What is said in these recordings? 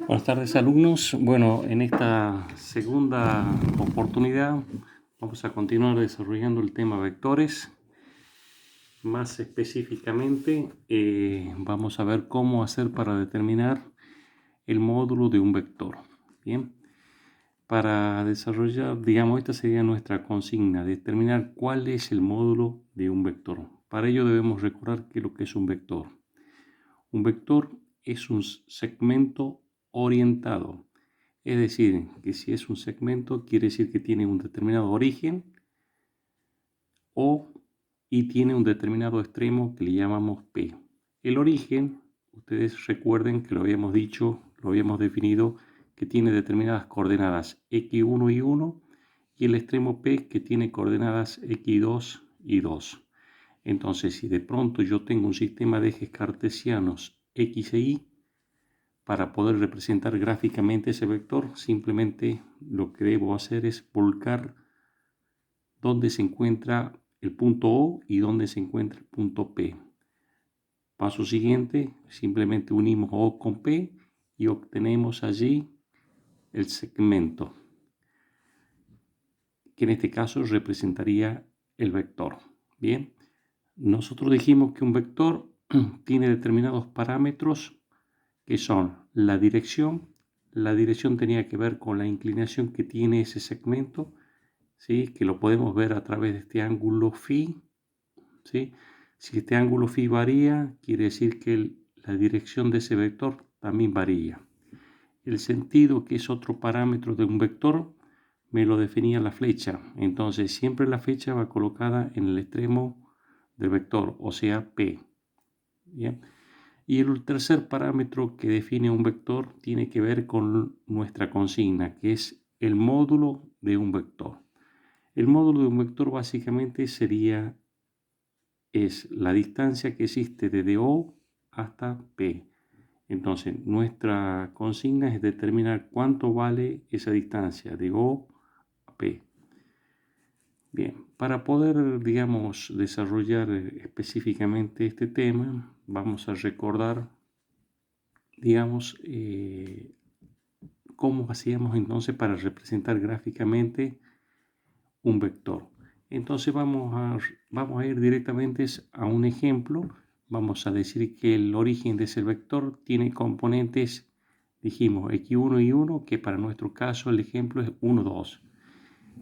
Buenas tardes, alumnos. Bueno, en esta segunda oportunidad vamos a continuar desarrollando el tema vectores. Más específicamente, vamos a ver cómo hacer para determinar el módulo de un vector. Bien, para desarrollar, digamos, esta sería nuestra consigna, determinar cuál es el módulo de un vector. Para ello debemos recordar qué es lo que es un vector. Un vector es un segmento orientado. Es decir, que si es un segmento, quiere decir que tiene un determinado origen y tiene un determinado extremo que le llamamos P. El origen, ustedes recuerden que lo habíamos dicho, lo habíamos definido, que tiene determinadas coordenadas x1 y 1, y el extremo P que tiene coordenadas x2 y 2. Entonces, si de pronto yo tengo un sistema de ejes cartesianos x e y, para poder representar gráficamente ese vector, simplemente lo que debo hacer es volcar dónde se encuentra el punto O y dónde se encuentra el punto P. Paso siguiente, simplemente unimos O con P y obtenemos allí el segmento, que en este caso representaría el vector. Bien, nosotros dijimos que un vector tiene determinados parámetros que son la dirección. La dirección tenía que ver con la inclinación que tiene ese segmento, ¿sí? Que lo podemos ver a través de este ángulo phi, ¿sí? Si este ángulo phi varía, quiere decir que la dirección de ese vector también varía. El sentido, que es otro parámetro de un vector, me lo definía la flecha. Entonces siempre la flecha va colocada en el extremo del vector, o sea P. Bien. Y el tercer parámetro que define un vector tiene que ver con nuestra consigna, que es el módulo de un vector. El módulo de un vector básicamente es la distancia que existe desde O hasta P. Entonces, nuestra consigna es determinar cuánto vale esa distancia de O a P. Bien, para poder, digamos, desarrollar específicamente este tema, vamos a recordar, digamos, cómo hacíamos entonces para representar gráficamente un vector. Entonces vamos a ir directamente a un ejemplo. Vamos a decir que el origen de ese vector tiene componentes, dijimos, x1 y 1, que para nuestro caso el ejemplo es 1, 2.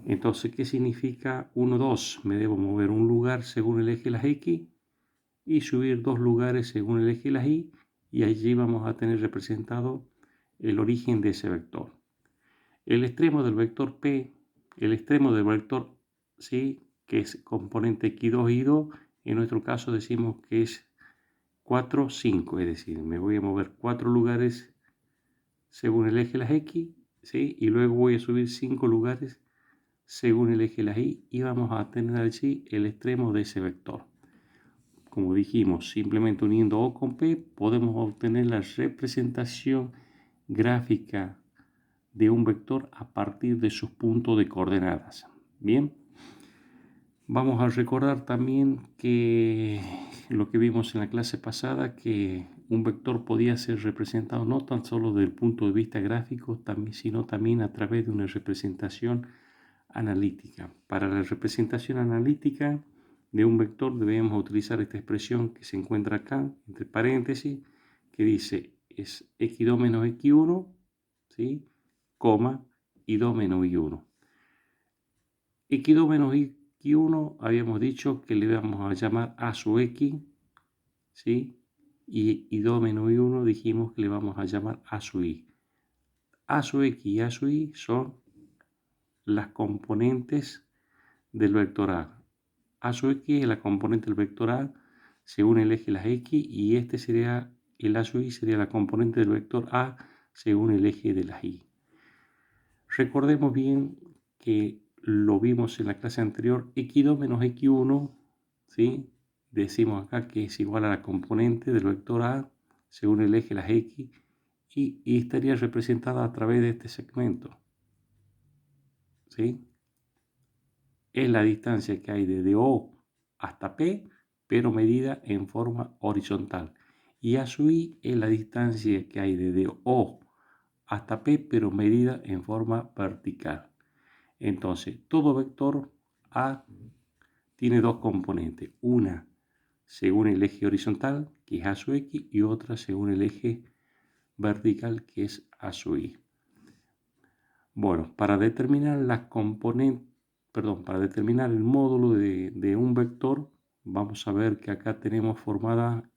Entonces, ¿qué significa 1, 2? Me debo mover un lugar según el eje de las x y subir dos lugares según el eje de las y, y allí vamos a tener representado el origen de ese vector. El extremo del vector P, el extremo del vector, ¿sí?, que es componente x2 y 2, en nuestro caso decimos que es 4, 5, es decir, me voy a mover 4 lugares según el eje de las x, ¿sí?, y luego voy a subir 5 lugares según el eje de las y vamos a tener allí el extremo de ese vector. Como dijimos, simplemente uniendo O con P podemos obtener la representación gráfica de un vector a partir de sus puntos de coordenadas. Bien, vamos a recordar también que lo que vimos en la clase pasada, que un vector podía ser representado no tan solo desde el punto de vista gráfico, sino también a través de una representación analítica. Para la representación analítica de un vector debemos utilizar esta expresión que se encuentra acá, entre paréntesis, que dice es x2 menos x1, ¿sí?, coma, y 2 menos y1. x2 menos x1 habíamos dicho que le vamos a llamar a sub x, ¿sí?, y 2 menos y1 dijimos que le vamos a llamar a sub y. A sub x y a sub y son las componentes del vector A. A sub x es la componente del vector A según el eje de las x, y este sería el A sub y, sería la componente del vector A según el eje de las y. Recordemos bien que lo vimos en la clase anterior, x2 menos x1, ¿sí?, decimos acá que es igual a la componente del vector A según el eje de las x, y estaría representada a través de este segmento, ¿sí? Es la distancia que hay desde O hasta P, pero medida en forma horizontal. Y A sub I es la distancia que hay desde O hasta P, pero medida en forma vertical. Entonces, todo vector A tiene dos componentes. Una según el eje horizontal, que es A sub X, y otra según el eje vertical, que es A sub Y. Bueno, para determinar para determinar el módulo de un vector, vamos a ver que acá tenemos formada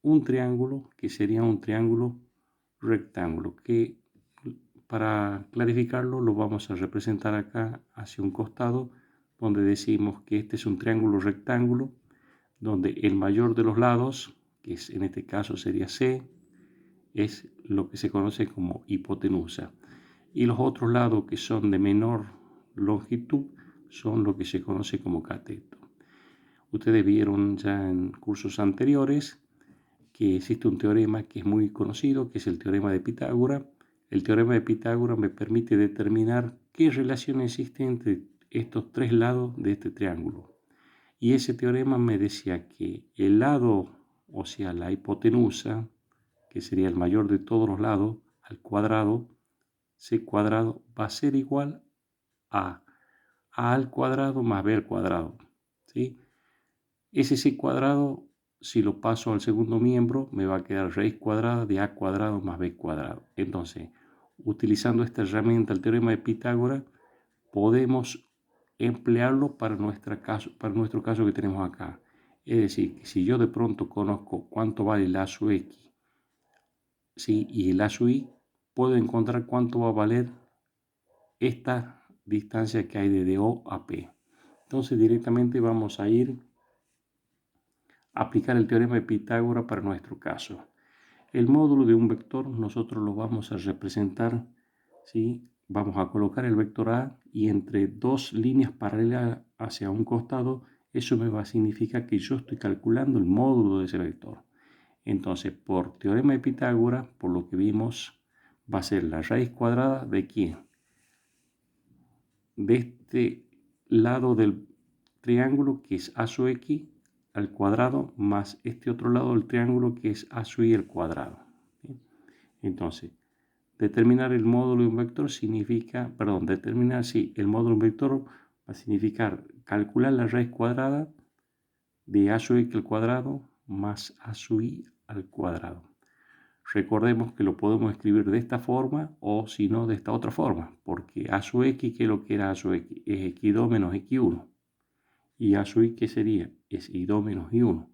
un triángulo, que sería un triángulo rectángulo, que para clarificarlo lo vamos a representar acá hacia un costado, donde decimos que este es un triángulo rectángulo, donde el mayor de los lados, que en este caso sería C, es lo que se conoce como hipotenusa. Y los otros lados que son de menor longitud son lo que se conoce como cateto. Ustedes vieron ya en cursos anteriores que existe un teorema que es muy conocido, que es el teorema de Pitágoras. El teorema de Pitágoras me permite determinar qué relación existe entre estos tres lados de este triángulo. Y ese teorema me decía que el lado, o sea, la hipotenusa, que sería el mayor de todos los lados, al cuadrado, C cuadrado va a ser igual a al cuadrado más B al cuadrado. ¿Sí? Ese C cuadrado, si lo paso al segundo miembro, me va a quedar raíz cuadrada de A cuadrado más B cuadrado. Entonces, utilizando esta herramienta, el teorema de Pitágoras, podemos emplearlo para nuestro caso que tenemos acá. Es decir, que si yo de pronto conozco cuánto vale el A sub X, ¿sí? Y el A sub Y, puedo encontrar cuánto va a valer esta distancia que hay de O a P. Entonces directamente vamos a ir a aplicar el teorema de Pitágoras para nuestro caso. El módulo de un vector nosotros lo vamos a representar, ¿sí? Vamos a colocar el vector A y entre dos líneas paralelas hacia un costado, eso me va a significar que yo estoy calculando el módulo de ese vector. Entonces, por teorema de Pitágoras, por lo que vimos, va a ser la raíz cuadrada de ¿quién? De este lado del triángulo, que es A sub X al cuadrado, más este otro lado del triángulo, que es A sub Y al cuadrado. ¿Sí? Entonces, determinar el módulo de un vector significa, el módulo de un vector va a significar calcular la raíz cuadrada de A sub X al cuadrado más A sub Y al cuadrado. Recordemos que lo podemos escribir de esta forma o si no de esta otra forma, porque A sub X, ¿qué es lo que era A sub X? Es X2 menos X1. Y A sub Y, ¿qué sería? Es Y2 menos Y1.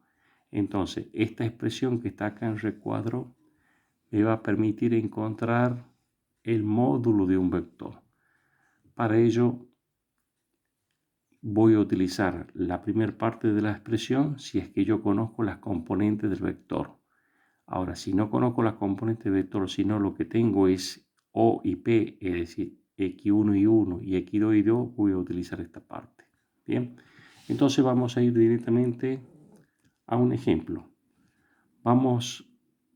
Entonces, esta expresión que está acá en recuadro me va a permitir encontrar el módulo de un vector. Para ello, voy a utilizar la primera parte de la expresión si es que yo conozco las componentes del vector. Ahora, si no conozco las componentes del vector, sino lo que tengo es O y P, es decir, X1 y 1 y X2 y 2, voy a utilizar esta parte. Bien, entonces vamos a ir directamente a un ejemplo.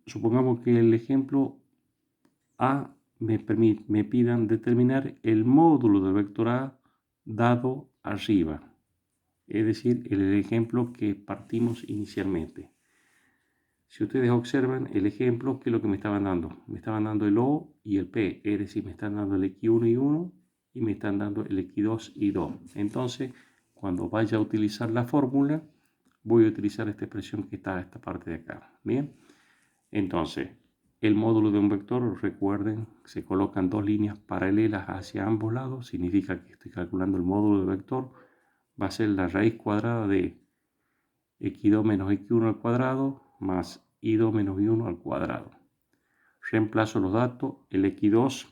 Supongamos que el ejemplo A me pidan determinar el módulo del vector A dado arriba, es decir, el ejemplo que partimos inicialmente. Si ustedes observan el ejemplo, ¿qué es lo que me estaban dando? Me estaban dando el O y el P, es decir, me están dando el X1 y 1 y me están dando el X2 y 2. Entonces, cuando vaya a utilizar la fórmula, voy a utilizar esta expresión que está esta parte de acá. Bien, entonces, el módulo de un vector, recuerden, se colocan dos líneas paralelas hacia ambos lados, significa que estoy calculando el módulo del vector, va a ser la raíz cuadrada de X2 menos X1 al cuadrado más Y2 menos Y1 al cuadrado. Reemplazo los datos, el X2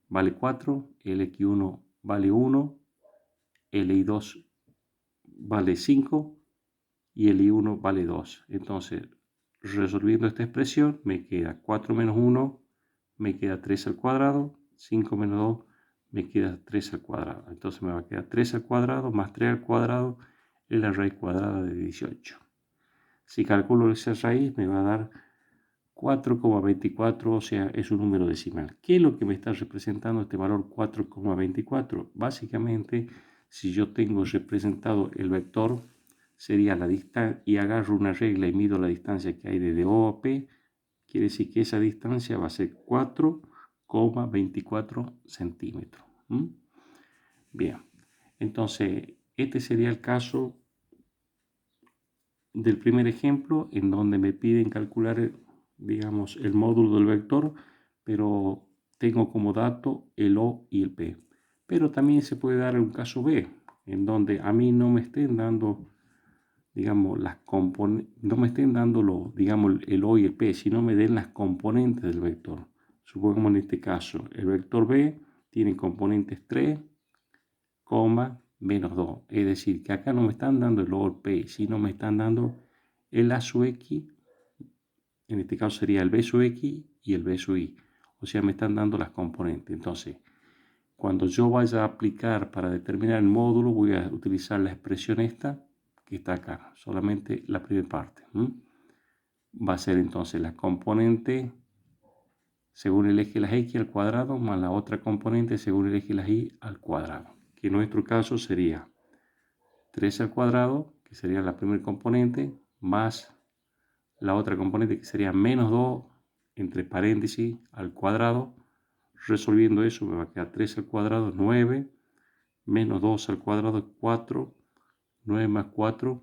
vale 4, el X1 vale 1, el Y2 vale 5 y el Y1 vale 2. Entonces, resolviendo esta expresión, me queda 4 menos 1, me queda 3 al cuadrado, 5 menos 2, me queda 3 al cuadrado. Entonces me va a quedar 3 al cuadrado más 3 al cuadrado es la raíz cuadrada de 18. Si calculo esa raíz, me va a dar 4,24, o sea, es un número decimal. ¿Qué es lo que me está representando este valor 4,24? Básicamente, si yo tengo representado el vector, sería la distancia, y agarro una regla y mido la distancia que hay desde O a P, quiere decir que esa distancia va a ser 4,24 centímetros. Bien, entonces este sería el caso del primer ejemplo en donde me piden calcular, digamos, el módulo del vector, pero tengo como dato el O y el P. Pero también se puede dar un caso B, en donde a mí no me estén dando, digamos, no me estén dando digamos, el O y el P, sino me den las componentes del vector. Supongamos en este caso, el vector B tiene componentes 3, menos 2. Es decir, que acá no me están dando el O o el P, sino me están dando el A sub X, en este caso sería el B sub X y el B sub Y. O sea, me están dando las componentes. Entonces, cuando yo vaya a aplicar para determinar el módulo, voy a utilizar la expresión esta que está acá, solamente la primera parte. Va a ser entonces la componente según el eje de las X al cuadrado más la otra componente según el eje de las Y al cuadrado, que en nuestro caso sería 3 al cuadrado, que sería la primera componente, más la otra componente que sería menos 2 entre paréntesis al cuadrado. Resolviendo eso me va a quedar 3 al cuadrado, 9, menos 2 al cuadrado, 4, 9 más 4,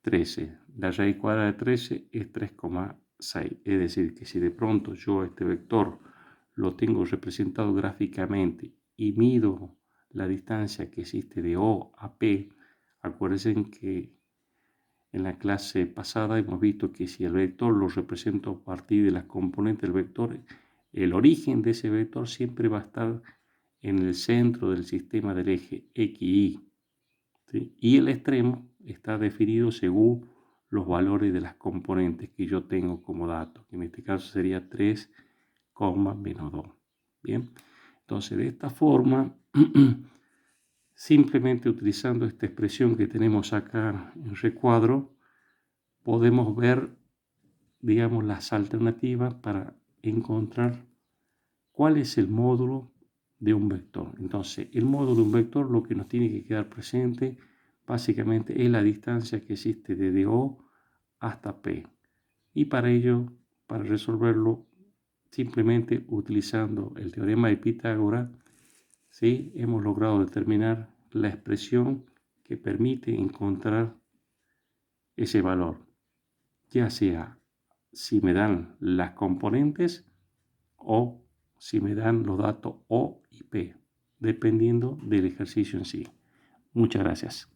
13. La raíz cuadrada de 13 es 3,6. Es decir, que si de pronto yo este vector lo tengo representado gráficamente y mido la distancia que existe de O a P, acuérdense que en la clase pasada hemos visto que si el vector lo represento a partir de las componentes del vector, el origen de ese vector siempre va a estar en el centro del sistema del eje X, Y. ¿Sí? Y el extremo está definido según los valores de las componentes que yo tengo como dato, que en este caso sería 3, menos 2. Bien, entonces de esta forma, simplemente utilizando esta expresión que tenemos acá en recuadro, podemos ver, digamos, las alternativas para encontrar cuál es el módulo de un vector. Entonces, el módulo de un vector, lo que nos tiene que quedar presente básicamente es la distancia que existe desde O hasta P. Y para ello, para resolverlo, simplemente utilizando el teorema de Pitágoras, ¿sí? Hemos logrado determinar la expresión que permite encontrar ese valor, ya sea si me dan las componentes o si me dan los datos O y P, dependiendo del ejercicio en sí. Muchas gracias.